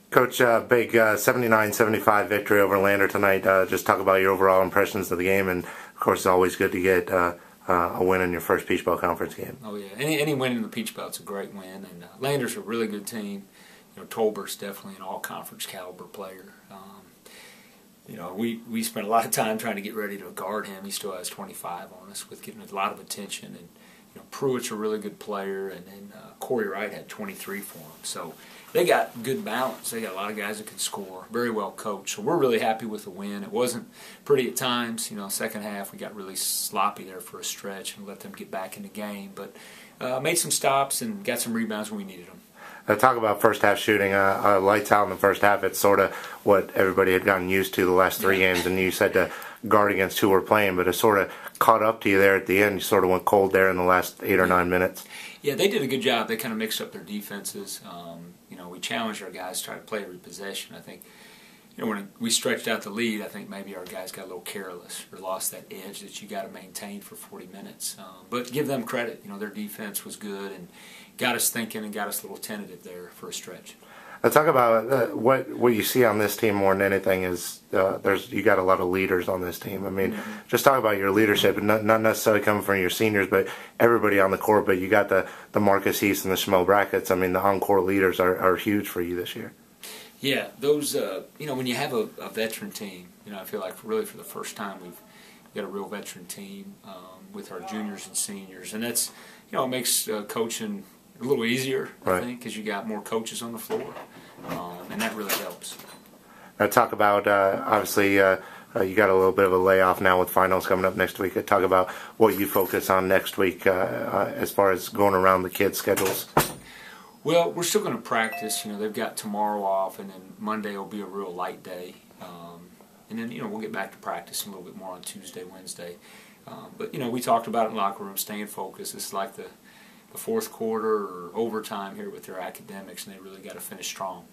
Coach, big 79-75 victory over Lander tonight. Just talk about your overall impressions of the game, and of course, it's always good to get a win in your first Peach Belt Conference game. Oh yeah, any win in the Peach Belt's a great win, and Lander's a really good team. You know, Tolbert's definitely an all-conference caliber player. You know, we spent a lot of time trying to get ready to guard him. He still has 25 on us, with getting a lot of attention. And you know, Pruitt's a really good player, and then Corey Wright had 23 for him. So they got good balance. They got a lot of guys that can score. Very well coached. So we're really happy with the win. It wasn't pretty at times. You know, second half we got really sloppy there for a stretch and let them get back in the game. But made some stops and got some rebounds when we needed them. Talk about first half shooting. Lights out in the first half. It's sort of what everybody had gotten used to the last three games, and you said to guard against who we're playing, but it sort of caught up to you there at the end. You sort of went cold there in the last 8 or 9 minutes. Yeah, they did a good job. They kind of mixed up their defenses. You know, we challenged our guys to try to play every possession. I think, you know, when we stretched out the lead, I think maybe our guys got a little careless or lost that edge that you got to maintain for 40 minutes. But give them credit. You know, their defense was good and got us thinking and got us a little tentative there for a stretch. Talk about what you see on this team more than anything is you got a lot of leaders on this team. I mean, just talk about your leadership, and not necessarily coming from your seniors, but everybody on the court. But you got the Marcus Heath and the Schmo Brackets. I mean, the on-court leaders are huge for you this year. Yeah, those, you know, when you have a veteran team, you know, I feel like really for the first time we've got a real veteran team with our juniors and seniors. And that's, you know, it makes coaching a little easier, I think, because you got more coaches on the floor. And that really helps. Now talk about, obviously, you got a little bit of a layoff now with finals coming up next week. Talk about what you focus on next week as far as going around the kids' schedules. Well, we're still going to practice. You know, they've got tomorrow off, and then Monday will be a real light day. And then, you know, we'll get back to practice a little bit more on Tuesday, Wednesday. But, you know, we talked about it in the locker room, staying focused. It's like the fourth quarter or overtime here with their academics, and they really got to finish strong.